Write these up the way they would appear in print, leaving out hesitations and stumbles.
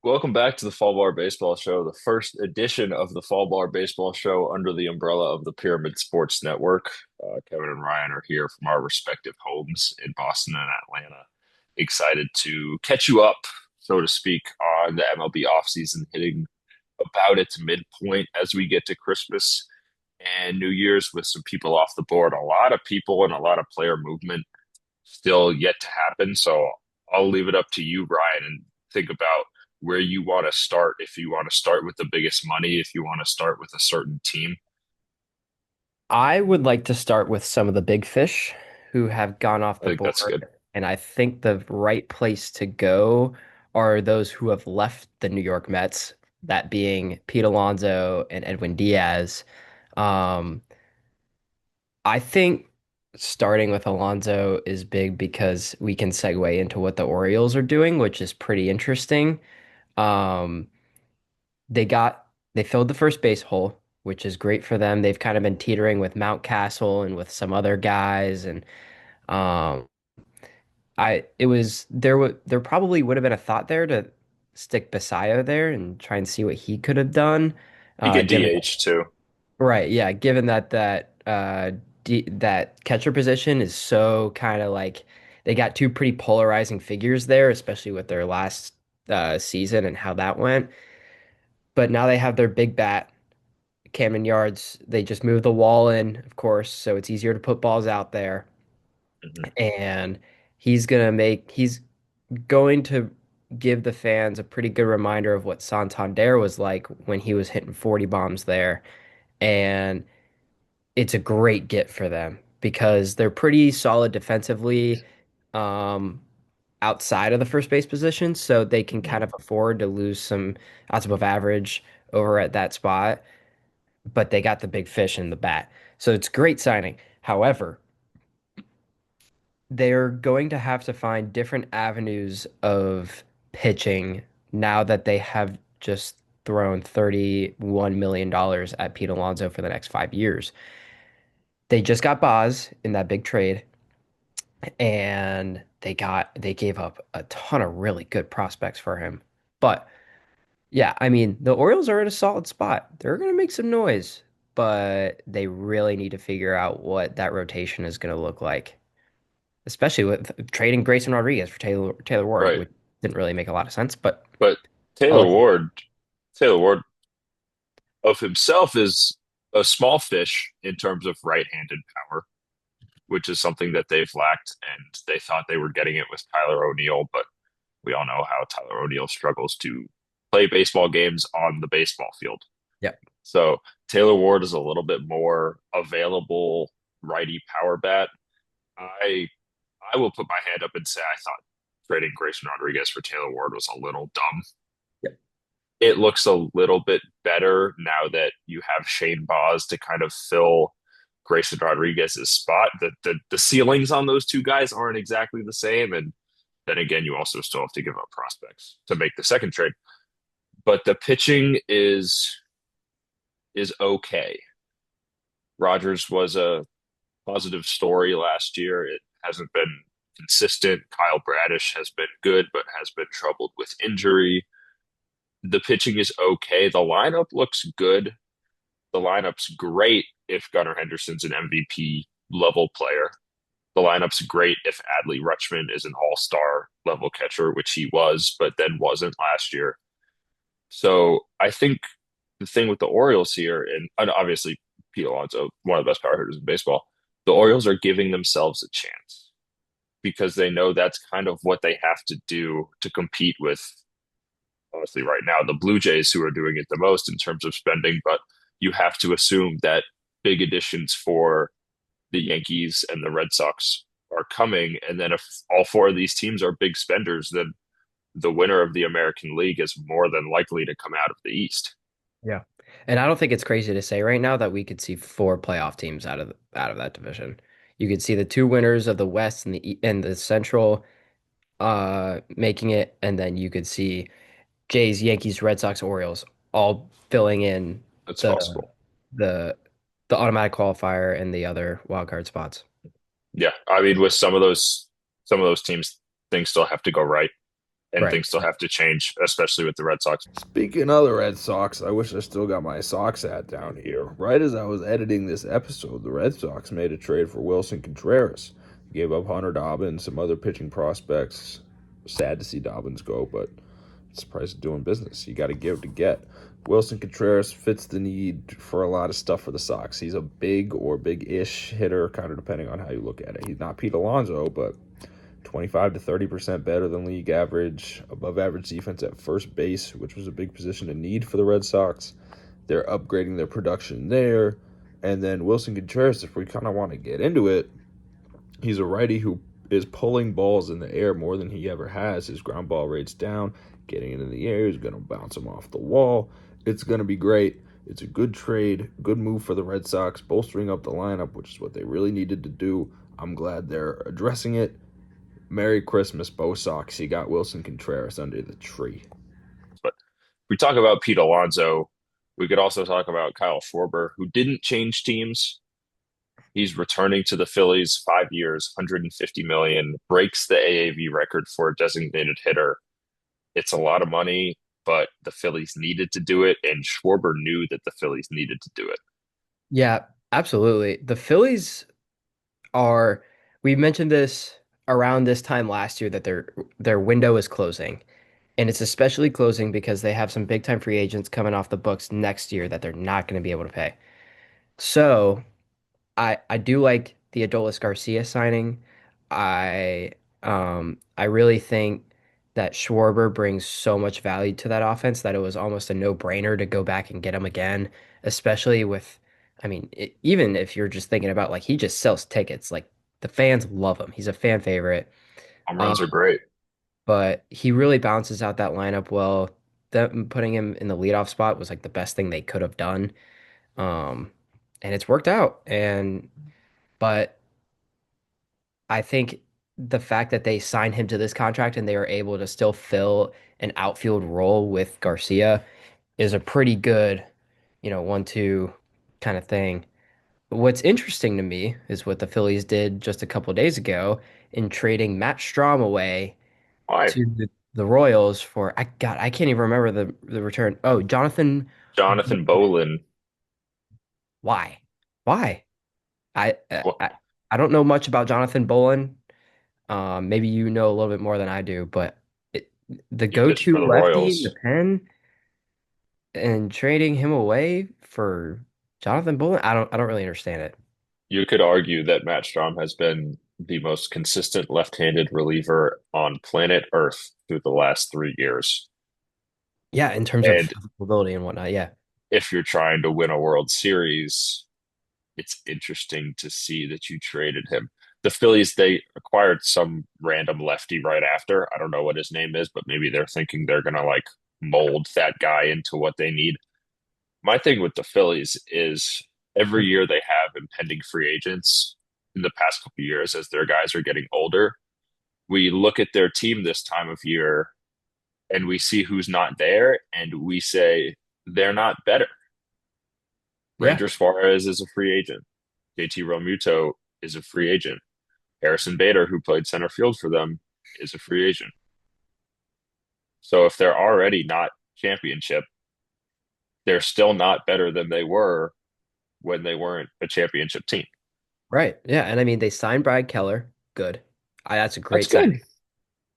Welcome back to the Fallbar Baseball Show, the first edition of the Fallbar Baseball Show under the umbrella of the Pyramid Sports Network. Kevin and Ryan are here from our respective homes in Boston and Atlanta. Excited to catch you up, so to speak, on the MLB offseason hitting about its midpoint as we get to Christmas and New Year's with some people off the board. A lot of people and a lot of player movement still yet to happen. So I'll leave it up to you, Ryan, and think about where you want to start. If you want to start with the biggest money, if you want to start with a certain team. I would like to start with some of the big fish who have gone off I the think that's good. board, and I think the right place to go are those who have left the New York Mets, that being Pete Alonso and Edwin Diaz. Um, I think starting with Alonso is big because we can segue into what the Orioles are doing, which is pretty interesting. Um, they got they filled the first base hole, which is great for them. They've kind of been teetering with Mountcastle and with some other guys, and um, I it was there probably would have been a thought there to stick Basayo there and try and see what he could have done, He could given DH too. right, yeah, given that catcher position is so kind of like they got two pretty polarizing figures there, especially with their last season and how that went. But now they have their big bat Camden Yards. They just moved the wall in, of course, so it's easier to put balls out there. Mhm. And he's going to give the fans a pretty good reminder of what Santander was like when he was hitting 40 bombs there. And it's a great get for them because they're pretty solid defensively um, outside of the first base position, so they can Mhm. kind of afford to lose some outs above average over at that spot. But they got the big fish in the bat. So it's great signing. However, they're going to have to find different avenues of pitching now that they have just thrown $31 million at Pete Alonso for the next 5 years. They just got Boz in that big trade, and they gave up a ton of really good prospects for him. But yeah, I mean, the Orioles are in a solid spot. They're going to make some noise, but they really need to figure out what that rotation is going to look like, especially with trading Grayson Rodriguez for Taylor Ward, Right. which didn't really make a lot of sense. But But I'll Taylor let you. Ward, Taylor Ward of himself is a small fish in terms of right-handed power, which is something that they've lacked, and they thought they were getting it with Tyler O'Neill, but we all know how Tyler O'Neill struggles to play baseball games on the baseball field. Yeah. So Taylor Ward is a little bit more available righty power bat. I I will put my hand up and say I thought trading Grayson Rodriguez for Taylor Ward was a little dumb. Yeah. It looks a little bit better now that you have Shane Baz to kind of fill Grayson Rodriguez's spot. The ceilings on those two guys aren't exactly the same, and then again, you also still have to give up prospects to make the second trade. But the pitching is okay. Rogers was a positive story last year. It hasn't been consistent. Kyle Bradish has been good, but has been troubled with injury. The pitching is okay. The lineup looks good. The lineup's great if Gunnar Henderson's an MVP level player. The lineup's great if Adley Rutschman is an all-star level catcher, which he was, but then wasn't last year. So I think the thing with the Orioles here, and obviously Pete Alonso, one of the best power hitters in baseball, the Orioles are giving themselves a chance because they know that's kind of what they have to do to compete with, honestly, right now, the Blue Jays, who are doing it the most in terms of spending. But you have to assume that big additions for the Yankees and the Red Sox are coming. And then if all four of these teams are big spenders, then the winner of the American League is more than likely to come out of the East. Yeah. And I don't think it's crazy to say right now that we could see four playoff teams out of that division. You could see the two winners of the West and the Central making it, and then you could see Jays, Yankees, Red Sox, Orioles all filling in That's the possible. the the automatic qualifier and the other wild card spots. Yeah, I mean, with some of those teams, things still have to go right. and Right. things still have to change, especially with the Red Sox. Speaking of the Red Sox, I wish I still got my Sox hat down here. Right as I was editing this episode, the Red Sox made a trade for Wilson Contreras. Gave up Hunter Dobbins, some other pitching prospects. Sad to see Dobbins go, but it's the price of doing business. You got to give to get. Wilson Contreras fits the need for a lot of stuff for the Sox. He's a big or big-ish hitter, kind of depending on how you look at it. He's not Pete Alonso, but 25 to 30% better than league average, above average defense at first base, which was a big position to need for the Red Sox. They're upgrading their production there. And then Wilson Contreras, if we kind of want to get into it, he's a righty who is pulling balls in the air more than he ever has. His ground ball rate's down, getting it in the air. He's going to bounce him off the wall. It's going to be great. It's a good trade, good move for the Red Sox, bolstering up the lineup, which is what they really needed to do. I'm glad they're addressing it. Merry Christmas, Bo Sox. You got Wilson Contreras under the tree. But if we talk about Pete Alonso, we could also talk about Kyle Schwarber, who didn't change teams. He's returning to the Phillies, 5 years, 150 million, breaks the AAV record for a designated hitter. It's a lot of money, but the Phillies needed to do it, and Schwarber knew that the Phillies needed to do it. Yeah, absolutely. The Phillies are, we mentioned this around this time last year that their window is closing. And it's especially closing because they have some big time free agents coming off the books next year that they're not going to be able to pay. So I do like the Adolis Garcia signing. I really think that Schwarber brings so much value to that offense that it was almost a no-brainer to go back and get him again, especially with, I mean, even if you're just thinking about like he just sells tickets, like the fans love him. He's a fan favorite. Home Um, runs are great. but he really balances out that lineup well. Them putting him in the leadoff spot was like the best thing they could have done. Um, and it's worked out. But I think the fact that they signed him to this contract and they were able to still fill an outfield role with Garcia is a pretty good, 1-2 kind of thing. What's interesting to me is what the Phillies did just a couple days ago in trading Matt Strahm away Why? to the Royals for I can't even remember the return. Oh, Jonathan, Jonathan Bolin. why? Why? I I, Well, I I don't know much about Jonathan Bolin. Maybe you know a little bit more than I do, but it, the he pitched go-to for the lefty in the Royals. pen and trading him away for Jonathan Bolin, I don't really understand it. You could argue that Matt Strom has been the most consistent left-handed reliever on planet Earth through the last 3 years. Yeah, in terms of And physical ability and whatnot, yeah. if you're trying to win a World Series, it's interesting to see that you traded him. The Phillies, they acquired some random lefty right after. I don't know what his name is, but maybe they're thinking they're going to like mold that guy into what they need. My thing with the Phillies is every year they have impending free agents in the past couple of years as their guys are getting older. We look at their team this time of year and we see who's not there and we say they're not better. Yeah, Ranger Suarez is a free agent. JT Realmuto is a free agent. Harrison Bader, who played center field for them, is a free agent. So if they're already not championship, they're still not better than they were when they weren't a championship team. right. Yeah, and I mean they signed Brad Keller. Good. That's a That's great signing. good.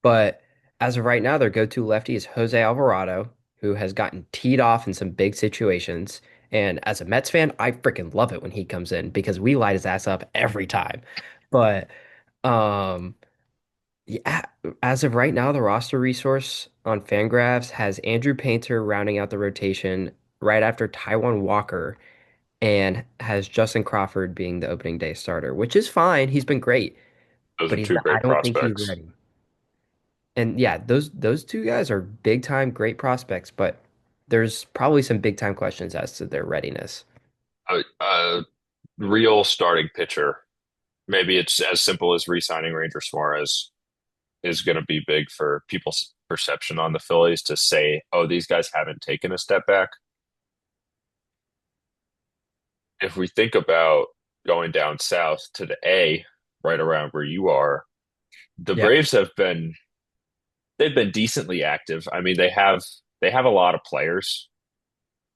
But as of right now, their go-to lefty is Jose Alvarado, who has gotten teed off in some big situations. And as a Mets fan, I freaking love it when he comes in because we light his ass up every time. But um, yeah, as of right now, the roster resource on Fangraphs has Andrew Painter rounding out the rotation right after Taiwan Walker and has Justin Crawford being the opening day starter, which is fine. He's been great, Those but are two I great don't think he's prospects. ready. And yeah, those two guys are big time great prospects, but there's probably some big time questions as to their readiness. A real starting pitcher, maybe it's as simple as re-signing Ranger Suarez, is going to be big for people's perception on the Phillies to say, oh, these guys haven't taken a step back. If we think about going down south to the A, right around where you are, the Yeah, Braves have been they've been decently active. I mean, they have a lot of players,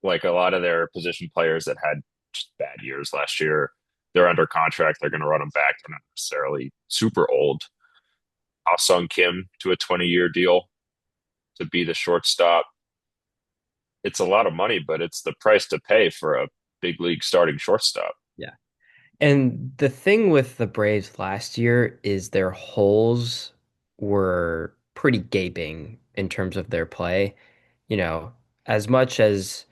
like a lot of their position players that had just bad years last year. They're under contract. They're going to run them back. They're not necessarily super old. Ah-Sung Kim to a 20-year deal to be the shortstop. It's a lot of money, but it's the price to pay for a big league starting shortstop. Yeah. And the thing with the Braves last year is their holes were pretty gaping in terms of their play. You know, as much as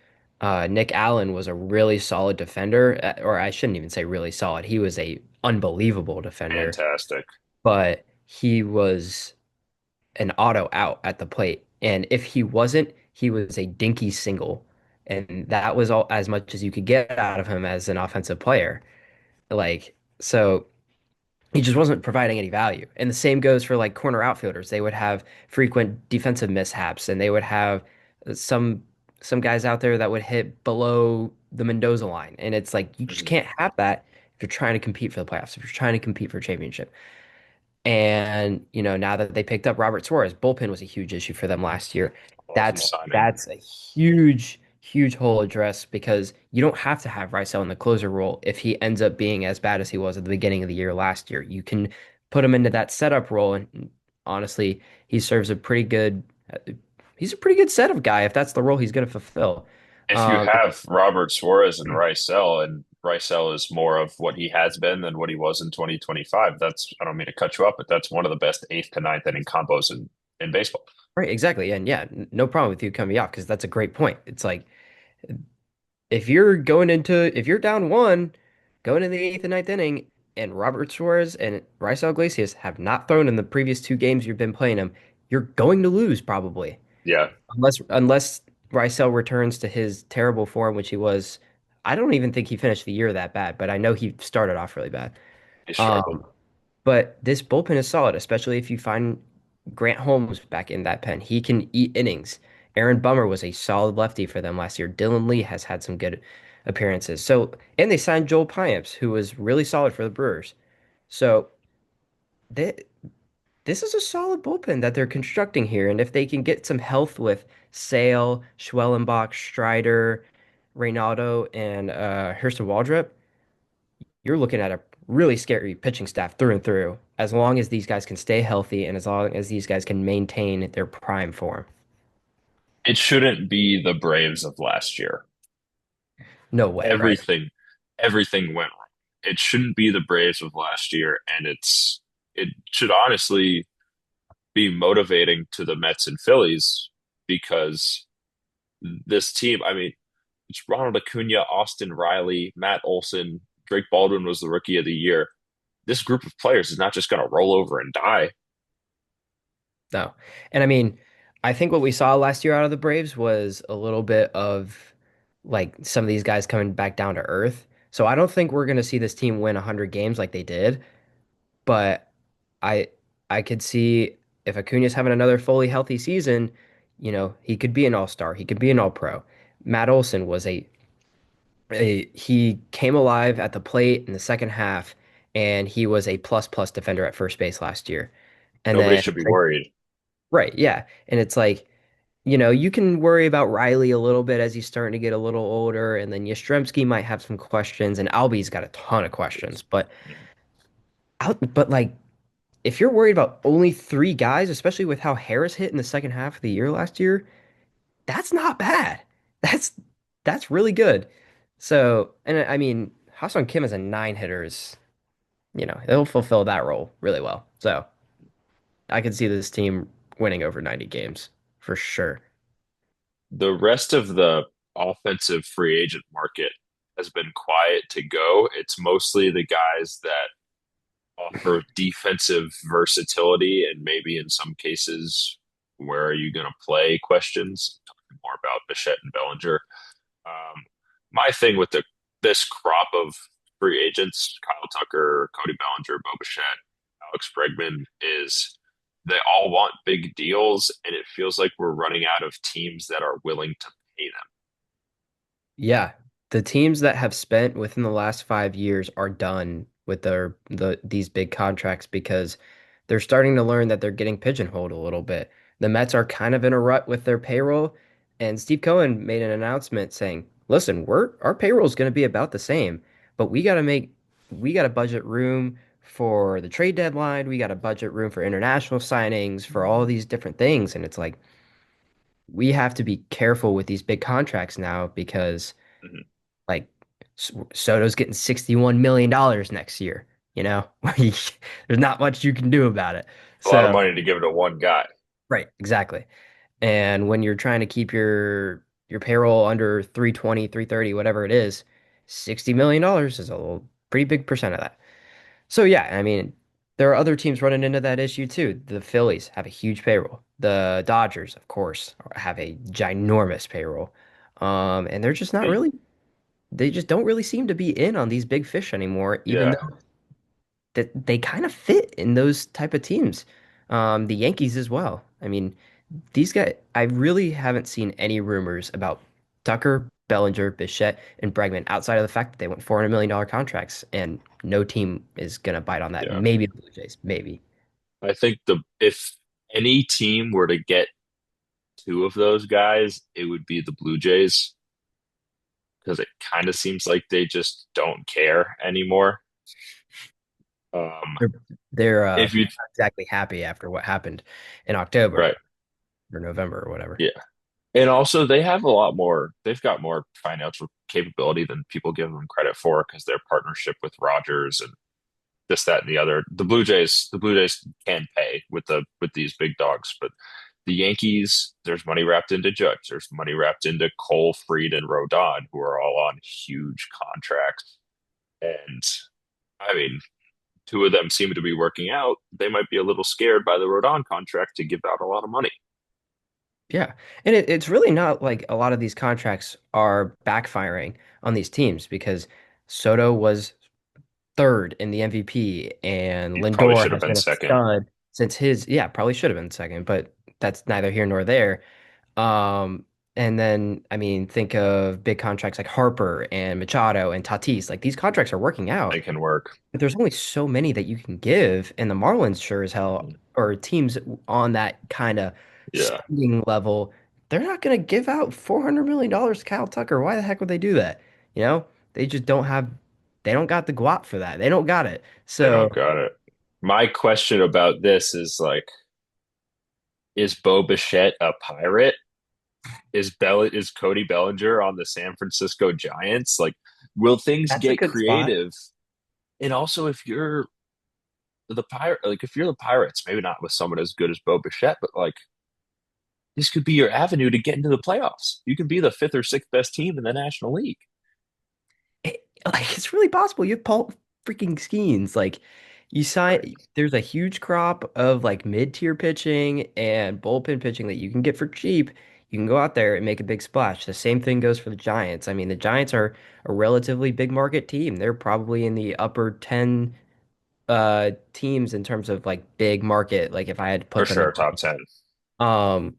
Nick Allen was a really solid defender, or I shouldn't even say really solid, he was a unbelievable defender, Fantastic. but he was an auto out at the plate. And if he wasn't, he was a dinky single. And that was all as much as you could get out of him as an offensive player. Like, so he just wasn't providing any value. And the same goes for like corner outfielders. They would have frequent defensive mishaps and they would have some some guys out there that would hit below the Mendoza line. And it's like you just Mhm. can't have that if you're trying to compete for the playoffs, if you're trying to compete for a championship. And, now that they picked up Robert Suarez, bullpen was a huge issue for them last year. Awesome That's signing. that's a huge, huge hole addressed because you don't have to have Rysel in the closer role if he ends up being as bad as he was at the beginning of the year last year. You can put him into that setup role, and honestly, he serves a pretty good. He's a pretty good setup guy if that's the role he's going to fulfill. If you Um, have Robert Suarez and Rysel is more of what he has been than what he was in 2025, I don't mean to cut you up, but that's one of the best eighth to ninth inning combos in baseball. right, exactly, and yeah, no problem with you coming off because that's a great point. It's like if you're down one, going in the eighth and ninth inning, and Robert Suarez and Raisel Iglesias have not thrown in the previous two games you've been playing them, you're going to lose probably. Yeah, Unless Raisel returns to his terrible form, which he was. I don't even think he finished the year that bad, but I know he started off really bad. he struggled. Um, but this bullpen is solid, especially if you find Grant Holmes back in that pen. He can eat innings. Aaron Bummer was a solid lefty for them last year. Dylan Lee has had some good appearances. And they signed Joel Payamps, who was really solid for the Brewers. So, they, this is a solid bullpen that they're constructing here. And if they can get some health with Sale, Schwellenbach, Strider, Reynaldo, and Hurston Waldrep, you're looking at a really scary pitching staff through and through, as long as these guys can stay healthy and as long as these guys can maintain their prime form. It shouldn't be the Braves of last year. No way, right? Everything, everything went wrong. It shouldn't be the Braves of last year, and it should honestly be motivating to the Mets and Phillies because this team, I mean, it's Ronald Acuna, Austin Riley, Matt Olson, Drake Baldwin was the rookie of the year. This group of players is not just going to roll over and die. No. And I mean, I think what we saw last year out of the Braves was a little bit of like some of these guys coming back down to earth. So I don't think we're going to see this team win 100 games like they did, but I I could see if Acuna's having another fully healthy season, he could be an all-star. He could be an all-pro. Matt Olson was he came alive at the plate in the second half, and he was a plus plus defender at first base last year. And Nobody then, should be worried. right, yeah, and it's like, you can worry about Riley a little bit as he's starting to get a little older, and then Yastrzemski might have some questions, and Albie's got a ton of questions. But like, if you're worried about only three guys, especially with how Harris hit in the second half of the year last year, that's not bad. That's that's really good. So, and I mean, Ha-Seong Kim as a nine hitter is, he'll fulfill that role really well. So I could see this team winning over 90 games for sure. The rest of the offensive free agent market has been quiet to go. It's mostly the guys that offer defensive versatility and maybe in some cases, where are you going to play questions. Talking more about Bichette and Bellinger. My thing with this crop of free agents, Kyle Tucker, Cody Bellinger, Bo Bichette, Alex Bregman, is they all want big deals, and it feels like we're running out of teams that are willing to pay them. Yeah, the teams that have spent within the last 5 years are done with these big contracts because they're starting to learn that they're getting pigeonholed a little bit. the Mets are kind of in a rut with their payroll, and Steve Cohen made an announcement saying, "Listen, our payroll is going to be about the same, but we got to budget room for the trade deadline. We got to budget room for international signings, for all these different things." And it's like we have to be careful with these big contracts now because Mhm. like Soto's getting $61 million next year, you know? There's not much you can do about it. A lot of So, money to give to one guy. right, exactly. And when you're trying to keep your payroll under 320, 330, whatever it is, $60 million is a pretty big percent of that. So yeah, I mean, there are other teams running into that issue too. The Phillies have a huge payroll. The Dodgers, of course, have a ginormous payroll. And they're just not Hey, really, they just don't really seem to be in on these big fish anymore, even yeah, though that they kind of fit in those type of teams. The Yankees as well. I mean, these guys, I really haven't seen any rumors about Tucker, Bellinger, Bichette, and Bregman outside of the fact that they went $400 million contracts, and no team is gonna bite on that. yeah. Maybe the Blue Jays, maybe. I think the if any team were to get two of those guys, it would be the Blue Jays because it kind of seems like they just don't care anymore. Um, They're they're if you not exactly happy after what happened in October right, or November or whatever. yeah, and also they have a lot more. They've got more financial capability than people give them credit for because their partnership with Rogers and this, that, and the other. The Blue Jays can pay with these big dogs, but the Yankees, there's money wrapped into Judge. There's money wrapped into Cole, Fried, and Rodon, who are all on huge contracts. And I mean, two of them seem to be working out. They might be a little scared by the Rodon contract to give out a lot of money. Yeah. And it's really not like a lot of these contracts are backfiring on these teams because Soto was third in the MVP, and He probably Lindor should have has been been a second. stud since yeah, probably should have been second, but that's neither here nor there. Um, and then, I mean, think of big contracts like Harper and Machado and Tatis. Like these contracts are working They out, can work. but there's only so many that you can give, and the Marlins sure as hell, or teams on that kind of Yeah, spending level, they're not going to give out $400 million to Kyle Tucker. Why the heck would they do that? You know, they just don't have, they don't got the guap for that. They don't got it. they don't So got it. My question about this is Bo Bichette a pirate? Is Cody Bellinger on the San Francisco Giants? Like, will things that's a get good spot. creative? And also, if you're the Pirates, maybe not with someone as good as Bo Bichette, but like this could be your avenue to get into the playoffs. You could be the fifth or sixth best team in the National League. Like it's really possible. You have Paul freaking Skeens. Like you Right. sign, there's a huge crop of like mid-tier pitching and bullpen pitching that you can get for cheap. You can go out there and make a big splash. The same thing goes for the Giants. I mean, the Giants are a relatively big market team. They're probably in the upper 10 teams in terms of like big market, like if I had to For put them in. sure, top 10. Um,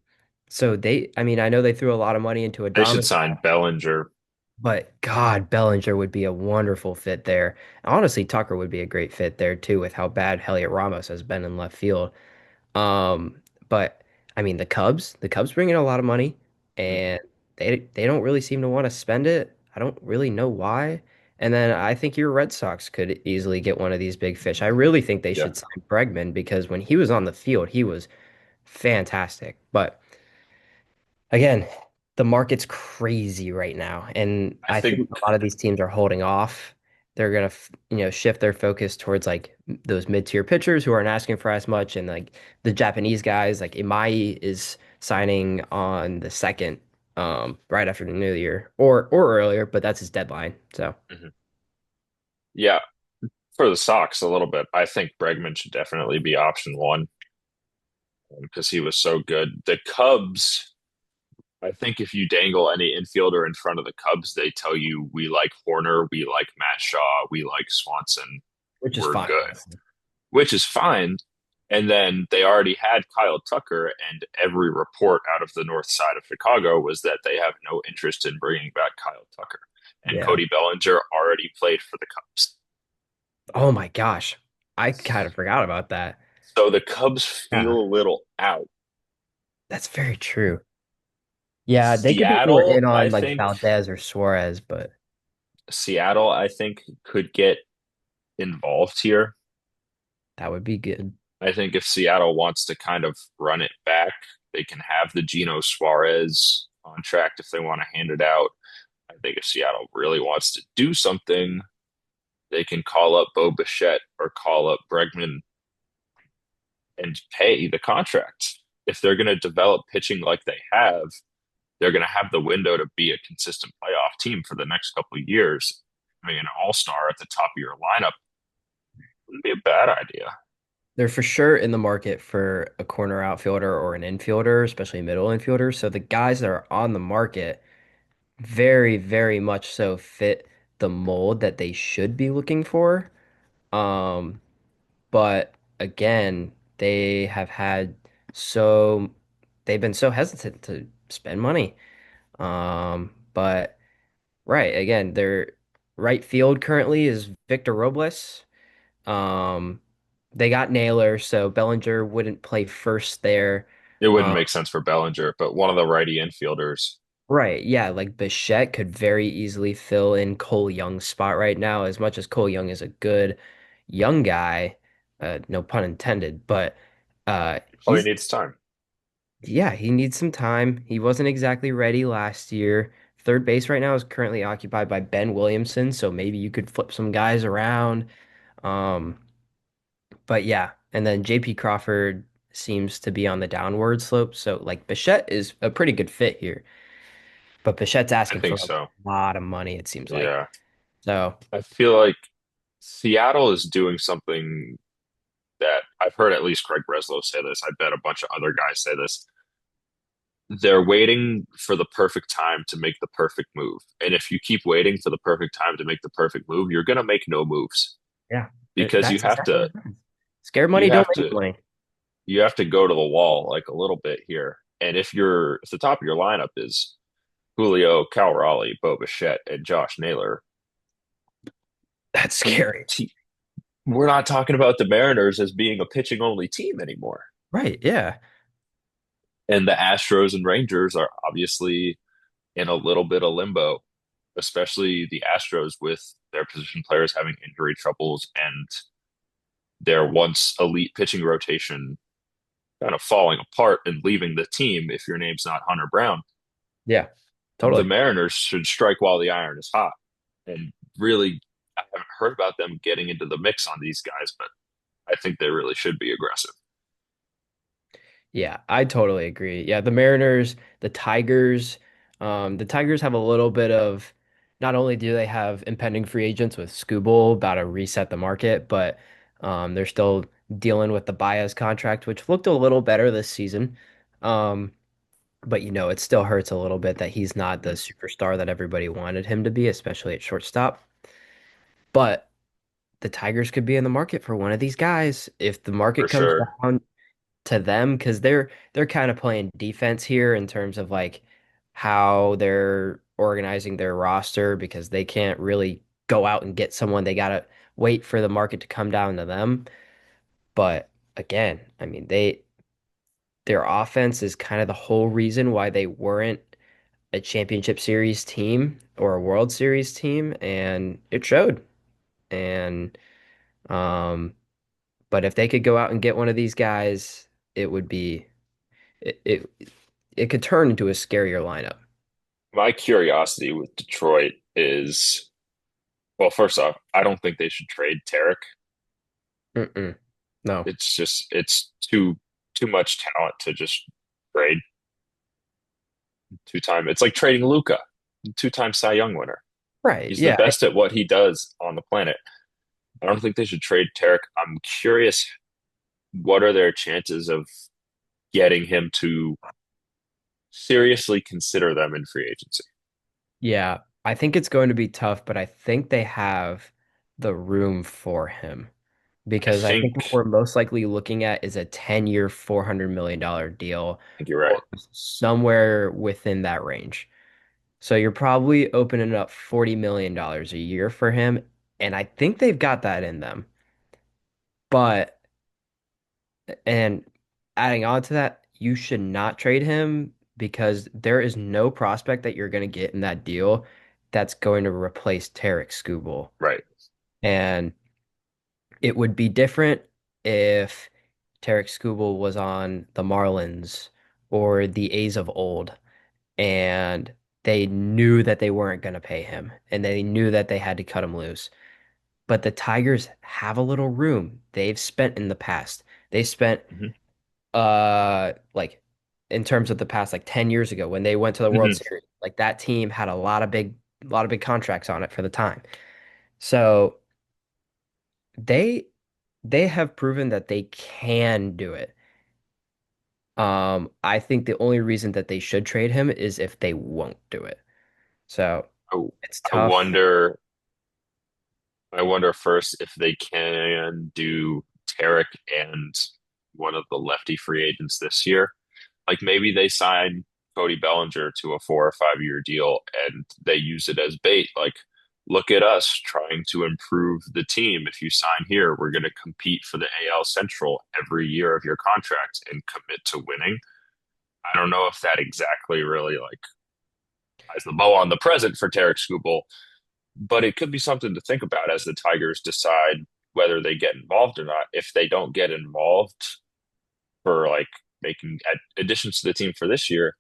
so I mean, I know they threw a lot of money into They should Adames. sign Bellinger. But God, Bellinger would be a wonderful fit there. Honestly, Tucker would be a great fit there too, with how bad Heliot Ramos has been in left field. But I mean, the Cubs bring in a lot of money, Mhm. and they don't really seem to want to spend it. I don't really know why. And then I think your Red Sox could easily get one of these big fish. I really think they Yeah. should sign Bregman because when he was on the field, he was fantastic. But again, the market's crazy right now, and I I think think a lot of these teams are holding off. They're gonna, shift their focus towards like those mid-tier pitchers who aren't asking for as much, and like the Japanese guys, like Imai is signing on the second, right after the New Year or earlier, but that's his deadline. So mhm. Yeah, for the Sox a little bit. I think Bregman should definitely be option one because he was so good. The Cubs, I think if you dangle any infielder in front of the Cubs, they tell you we like Horner, we like Matt Shaw, we like Swanson, which is we're fine, good, honestly. which is fine. And then they already had Kyle Tucker, and every report out of the north side of Chicago was that they have no interest in bringing back Kyle Tucker. And Yeah. Cody Bellinger already played for the Cubs. Oh my gosh, I kind of forgot about that. So the Cubs Yeah. feel a little out. That's very true. Yeah, they could be more Seattle, in I on like think Valdez or Suarez, but Seattle, I think could get involved here. that would be good. I think if Seattle wants to kind of run it back, they can have the Geno Suarez contract if they want to hand it out. I think if Seattle really wants to do something, they can call up Bo Bichette or call up Bregman and pay the contract. If they're going to develop pitching like they have, they're going to have the window to be a consistent playoff team for the next couple of years. I mean, an all-star at the top of your lineup wouldn't be a bad idea. They're for sure in the market for a corner outfielder or an infielder, especially middle infielder. So the guys that are on the market very, very much so fit the mold that they should be looking for. Um, but again, they have had so they've been so hesitant to spend money. But right, again, their right field currently is Victor Robles. Um, they got Naylor, so Bellinger wouldn't play first there. It wouldn't Um, make sense for Bellinger, but one of the righty infielders, right, yeah, like Bichette could very easily fill in Cole Young's spot right now, as much as Cole Young is a good young guy, no pun intended, but oh, he he's needs time. yeah, he needs some time. He wasn't exactly ready last year. Third base right now is currently occupied by Ben Williamson, so maybe you could flip some guys around. Um, But yeah, and then JP Crawford seems to be on the downward slope. So like Bichette is a pretty good fit here, but Bichette's I asking for think a so. lot of money, it seems like. Yeah. So I feel like Seattle is doing something that I've heard at least Craig Breslow say this. I bet a bunch of other guys say this. They're waiting for the perfect time to make the perfect move. And if you keep waiting for the perfect time to make the perfect move, you're going to make no moves yeah, because that's exactly what happens. Scared you money don't have make to money. you have to go to the wall like a little bit here. And if the top of your lineup is Julio, Cal Raleigh, Bo Bichette, and Josh Naylor, That's and scary. we're not talking about the Mariners as being a pitching only team anymore. Right, yeah. And the Astros and Rangers are obviously in a little bit of limbo, especially the Astros with their position players having injury troubles and their once elite pitching rotation kind of falling apart and leaving the team if your name's not Hunter Brown. Yeah, The totally. Mariners should strike while the iron is hot. And really, I haven't heard about them getting into the mix on these guys, but I think they really should be aggressive. Yeah, I totally agree. Yeah, the Mariners, the Tigers have a little bit of not only do they have impending free agents with Skubal about to reset the market, but they're still dealing with the Baez contract, which looked a little better this season. Um, but it still hurts a little bit that he's not the Mm-hmm. superstar that everybody wanted him to be, especially at shortstop. But the Tigers could be in the market for one of these guys if the For market comes sure. down to them because they're kind of playing defense here in terms of like how they're organizing their roster because they can't really go out and get someone. They gotta wait for the market to come down to them. But again, I mean their offense is kind of the whole reason why they weren't a championship series team or a World Series team, and it showed. And um, but if they could go out and get one of these guys, it would be it it could turn into a scarier lineup. My curiosity with Detroit is, well, first off, I don't think they should trade Tarek. Mm-mm. No. It's too much talent to just trade two-time. It's like trading Luca, two-time Cy Young winner. Right. He's the Yeah. best at what he does on the planet. I don't think they should trade Tarek. I'm curious, what are their chances of getting him to seriously consider them in free agency? Yeah. I think it's going to be tough, but I think they have the room for him I because I think think what we're most likely looking at is a 10-year, $400 million deal I think you're right. or somewhere within that range. So you're probably opening up $40 million a year for him. And I think they've got that in them. But, and adding on to that, you should not trade him because there is no prospect that you're going to get in that deal that's going to replace Tarek Skubal. Right. And it would be different if Tarek Skubal was on the Marlins or the A's of old, and they knew that they weren't going to pay him, and they knew that they had to cut him loose. But the Tigers have a little room. They've spent in the past. They spent Hmm. like in terms of the past like 10 years ago when they went to the World Hmm. Series. Like that team had a lot of big contracts on it for the time. So they they have proven that they can do it. I think the only reason that they should trade him is if they won't do it. So I, it's I tough. wonder. I wonder first if they can do Tarek and one of the lefty free agents this year. Like maybe they sign Cody Bellinger to a 4 or 5 year deal and they use it as bait. Like, look at us trying to improve the team. If you sign here, we're going to compete for the AL Central every year of your contract and commit to winning. I don't know if that exactly really like ties the bow on the present for Tarek Skubal, but it could be something to think about as the Tigers decide whether they get involved or not. If they don't get involved for like making additions to the team for this year,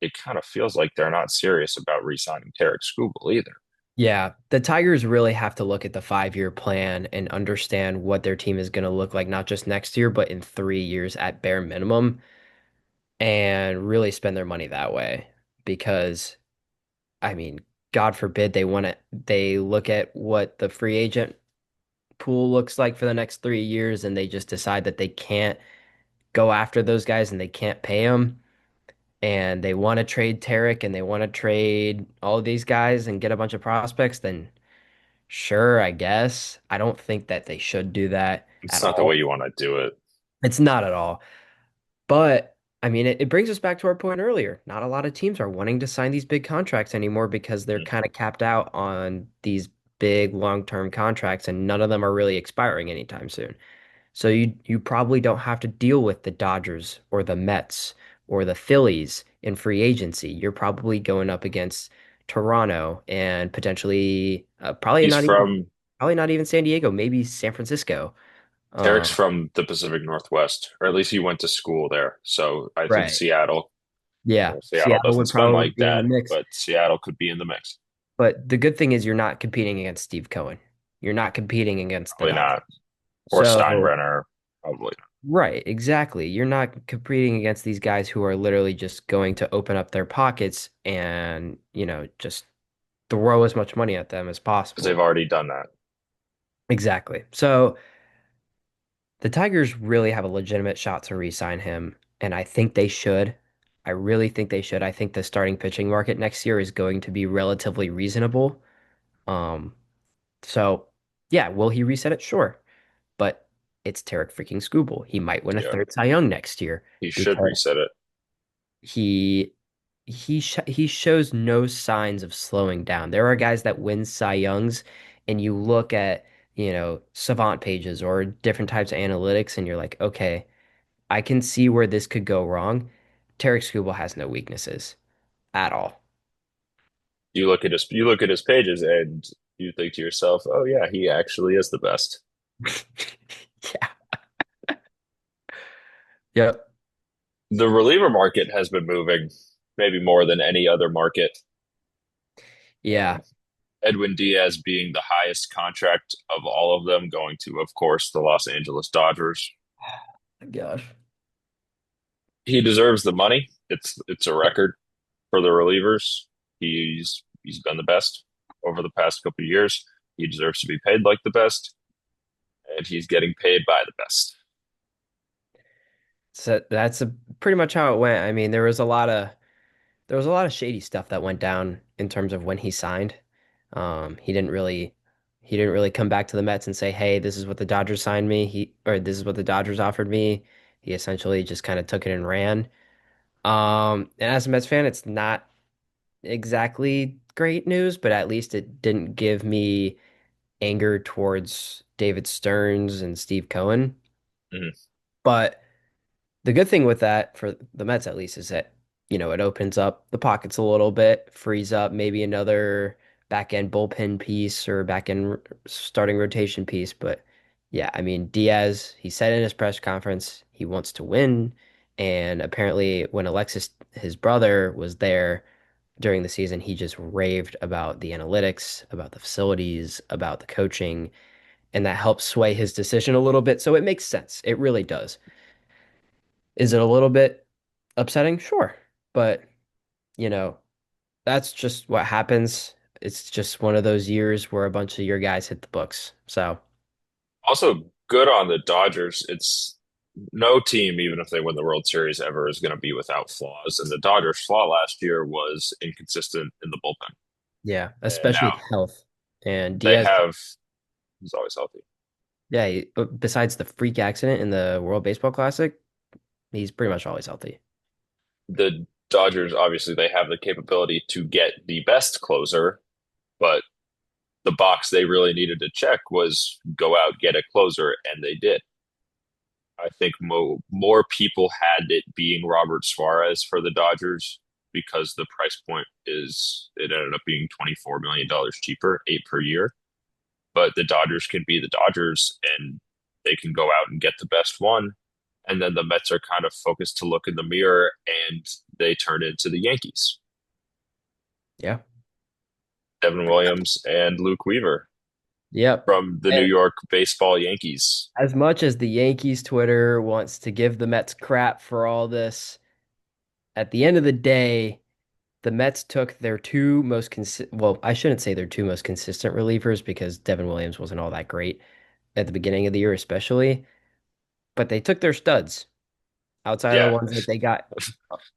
it kind of feels like they're not serious about re-signing Tarek Skubal either. Yeah, the Tigers really have to look at the 5-year plan and understand what their team is going to look like, not just next year, but in 3 years at bare minimum, and really spend their money that way. Because, I mean, God forbid they look at what the free agent pool looks like for the next 3 years and they just decide that they can't go after those guys and they can't pay them. And they want to trade Tarek and they want to trade all of these guys and get a bunch of prospects, then sure, I guess. I don't think that they should do that It's at not the way all. you want to do it. It's not at all. But I mean, it brings us back to our point earlier. Not a lot of teams are wanting to sign these big contracts anymore because they're Mhm. kind of capped out on these big long-term contracts and none of them are really expiring anytime soon. So you probably don't have to deal with the Dodgers or the Mets or the Phillies in free agency. You're probably going up against Toronto and potentially He's from probably not even San Diego, maybe San Francisco. Tarek's Um, from the Pacific Northwest, or at least he went to school there. So I think right. Seattle, Yeah. well, Seattle Seattle doesn't would spend probably like be in the that, mix. but Seattle could be in the mix. But the good thing is you're not competing against Steve Cohen. You're not competing against the Probably Dodgers. not. Or So, Steinbrenner, probably not. right, exactly. You're not competing against these guys who are literally just going to open up their pockets and, just throw as much money at them as Because they've possible. already done that. Exactly. So the Tigers really have a legitimate shot to re-sign him, and I think they should. I really think they should. I think the starting pitching market next year is going to be relatively reasonable. Um, so yeah, will he reset it? Sure. But it's Tarek freaking Skubal. He might win a Yeah, third Cy Young next year he should because reset it. he he shows no signs of slowing down. There are guys that win Cy Youngs, and you look at, savant pages or different types of analytics, and you're like, okay, I can see where this could go wrong. Tarek Skubal has no weaknesses at all. You look at his pages and you think to yourself, "Oh yeah, he actually is the best." Yeah. Yep. The reliever market has been moving, maybe more than any other market. Yeah. Um, Edwin Diaz being the highest contract of all of them, going to, of course, the Los Angeles Dodgers. Gosh. He deserves the money. It's a record for the relievers. He's been the best over the past couple of years. He deserves to be paid like the best, and he's getting paid by the best. So that's pretty much how it went. I mean, there was a lot of shady stuff that went down in terms of when he signed. He didn't really come back to the Mets and say, "Hey, this is what the Dodgers signed me." Or this is what the Dodgers offered me. He essentially just kind of took it and ran. And as a Mets fan, it's not exactly great news, but at least it didn't give me anger towards David Stearns and Steve Cohen. Mhm. But The good thing with that for the Mets at least is that, it opens up the pockets a little bit, frees up maybe another back end bullpen piece or back end starting rotation piece. But yeah, I mean, Diaz, he said in his press conference he wants to win. And apparently, when Alexis, his brother, was there during the season, he just raved about the analytics, about the facilities, about the coaching, and that helps sway his decision a little bit. So it makes sense. It really does. Is it a little bit upsetting? Sure. But, you know, that's just what happens. It's just one of those years where a bunch of your guys hit the books. So, Also, good on the Dodgers. It's no team, even if they win the World Series ever, is going to be without flaws. And the Dodgers' flaw last year was inconsistent in the bullpen. yeah, And especially now with health. And they Diaz, have, he's always healthy. yeah, besides the freak accident in the World Baseball Classic, he's pretty much always healthy. The Dodgers, obviously, they have the capability to get the best closer, but the box they really needed to check was go out, get a closer, and they did. I think more people had it being Robert Suarez for the Dodgers because the price point it ended up being $24 million cheaper, eight per year. But the Dodgers can be the Dodgers and they can go out and get the best one. And then the Mets are kind of focused to look in the mirror and they turn into the Yankees. Yeah. Devin Williams and Luke Weaver Yep. from the New And York baseball Yankees. as much as the Yankees Twitter wants to give the Mets crap for all this, at the end of the day, the Mets took their two most well, I shouldn't say their two most consistent relievers because Devin Williams wasn't all that great at the beginning of the year, especially, but they took their studs outside of the Yeah, ones that they got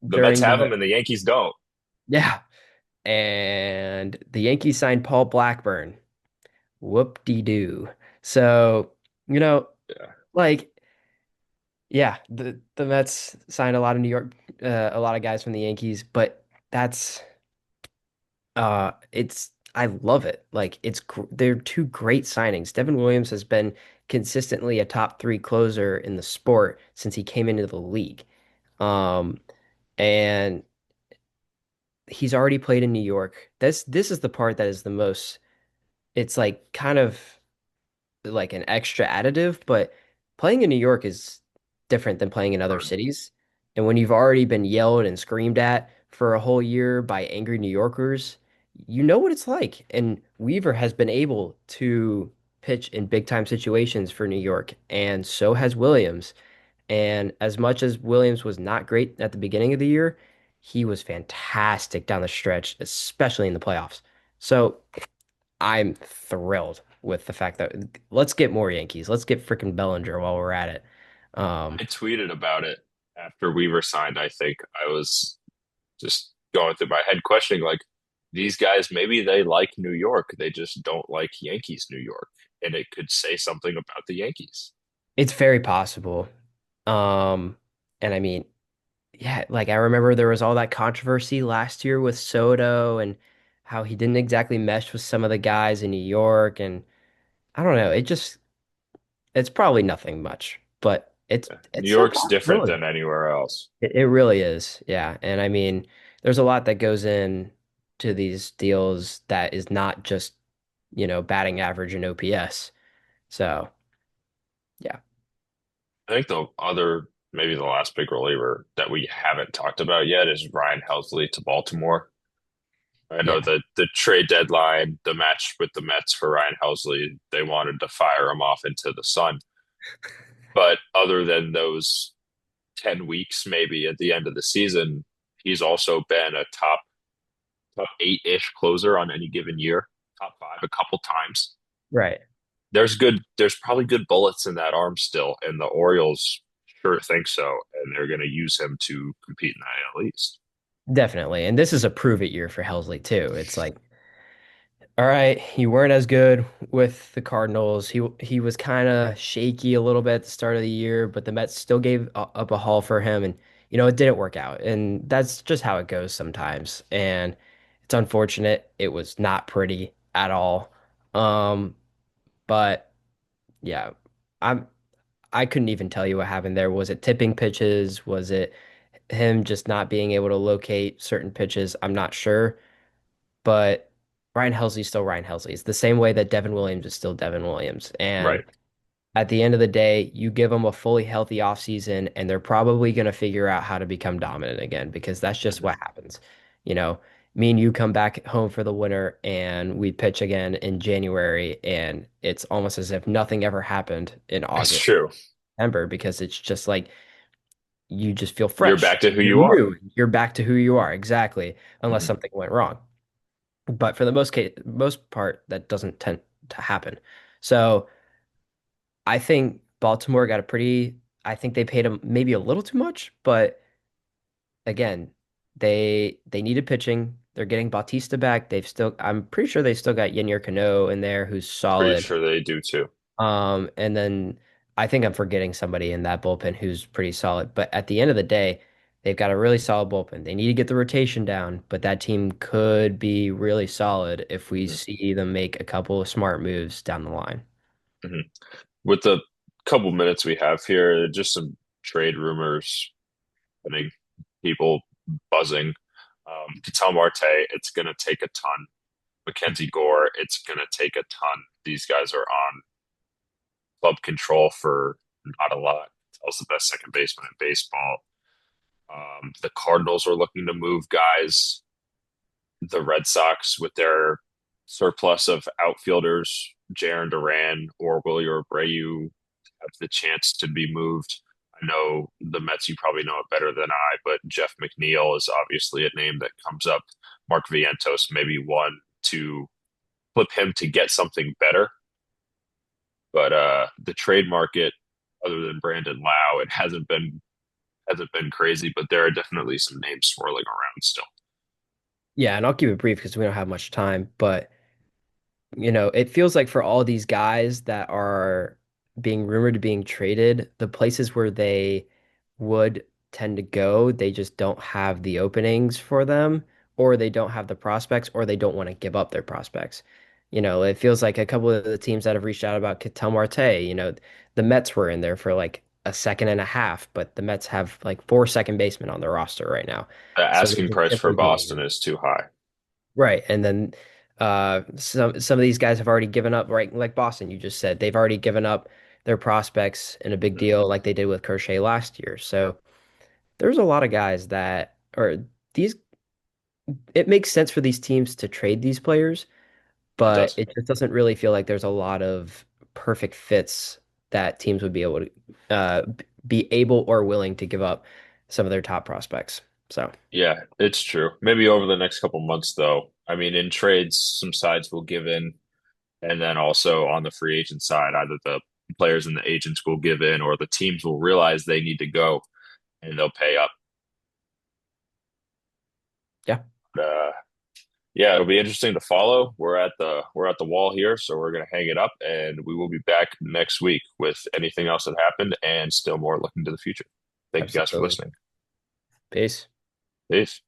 the Mets during have the them and the Yankees don't. yeah. And the Yankees signed Paul Blackburn. Whoop-de-doo. So, you know, Yeah. like yeah, the Mets signed a lot of New York a lot of guys from the Yankees, but that's it's I love it. Like they're two great signings. Devin Williams has been consistently a top three closer in the sport since he came into the league. Um, and he's already played in New York. This is the part that is the most, it's like kind of like an extra additive, but playing in New York is different than playing in other cities. And when you've already been yelled and screamed at for a whole year by angry New Yorkers, you know what it's like. And Weaver has been able to pitch in big time situations for New York, and so has Williams. And as much as Williams was not great at the beginning of the year, he was fantastic down the stretch, especially in the playoffs. So I'm thrilled with the fact that let's get more Yankees. Let's get freaking Bellinger while we're at it. I tweeted about it after we were signed. I think I was just going through my head questioning like these guys maybe they like New York, they just don't like Yankees New York, and it could say something about the Yankees. It's very possible. Um, and I mean, yeah, like I remember there was all that controversy last year with Soto and how he didn't exactly mesh with some of the guys in New York, and I don't know. It's probably nothing much, but New it's still a York's different possibility. than anywhere else. It really is. Yeah. And I mean, there's a lot that goes in to these deals that is not just, batting average and OPS. So, yeah. I think the other maybe the last big reliever that we haven't talked about yet is Ryan Helsley to Baltimore. I know Yeah. the trade deadline, the match with the Mets for Ryan Helsley, they wanted to fire him off into the sun. But other than those 10 weeks, maybe at the end of the season, he's also been a top eight-ish closer on any given year, top five a couple times. Right. There's probably good bullets in that arm still, and the Orioles sure think so, and they're going to use him to compete in the AL East. Definitely. And this is a prove it year for Helsley too. It's like, all right, you weren't as good with the Cardinals. He was kind of shaky a little bit at the start of the year, but the Mets still gave up a haul for him, and it didn't work out. And that's just how it goes sometimes. And it's unfortunate. It was not pretty at all. Um, but yeah, I'm I couldn't even tell you what happened there. Was it tipping pitches? Was it him just not being able to locate certain pitches? I'm not sure. But Ryan Helsley's still Ryan Helsley. It's the same way that Devin Williams is still Devin Williams. And Right. at the end of the day, you give them a fully healthy offseason, and they're probably going to figure out how to become dominant again because that's just Mhm. what happens. You know, me and you come back home for the winter, and we pitch again in January, and it's almost as if nothing ever happened in That's August, true. September, because it's just like you just feel You're fresh. back to who You're you are. new. You're back to who you are, exactly, unless Mhm. something went wrong. But for the most part, that doesn't tend to happen. So I think Baltimore got a pretty, I think they paid him maybe a little too much, but again, they needed pitching. They're getting Bautista back. I'm pretty sure they still got Yennier Cano in there who's Pretty solid. sure they do too. And then I think I'm forgetting somebody in that bullpen who's pretty solid. But at the end of the day, they've got a really solid bullpen. They need to get the rotation down, but that team could be really solid if we Mhm. see them make a couple of smart moves down the line. Mhm. With the couple minutes we have here, just some trade rumors. I think people buzzing. Ketel Marte, it's going to take a ton. Mackenzie Gore, it's going to take a ton. These guys are on club control for not a lot. Ketel's the best second baseman in baseball. The Cardinals are looking to move guys. The Red Sox, with their surplus of outfielders, Jaron Duran or Willie Abreu, have the chance to be moved. I know the Mets, you probably know it better than I, but Jeff McNeil is obviously a name that comes up. Mark Vientos, maybe one to flip him to get something better. But the trade market, other than Brandon Lau, it hasn't been crazy, but there are definitely some names swirling around still. Yeah, and I'll keep it brief because we don't have much time, but it feels like for all these guys that are being rumored to being traded, the places where they would tend to go, they just don't have the openings for them, or they don't have the prospects, or they don't want to give up their prospects. It feels like a couple of the teams that have reached out about Ketel Marte, the Mets were in there for like a second and a half, but the Mets have like four second basemen on their roster right now. The So they're asking just price for simply being Boston is too high. right. And then some of these guys have already given up, right? Like Boston, you just said, they've already given up their prospects in a big deal like they did with Kershaw last year. So there's a lot of guys that are these it makes sense for these teams to trade these players, It but does. it just doesn't really feel like there's a lot of perfect fits that teams would be able to be able or willing to give up some of their top prospects. So Yeah, it's true. Maybe over the next couple months, though. I mean, in trades, some sides will give in, and then also on the free agent side, either the players and the agents will give in, or the teams will realize they need to go and they'll pay up. yeah, But, yeah, it'll be interesting to follow. We're at the wall here, so we're gonna hang it up, and we will be back next week with anything else that happened and still more looking to the future. Thank you guys for absolutely. listening. Peace. Peace.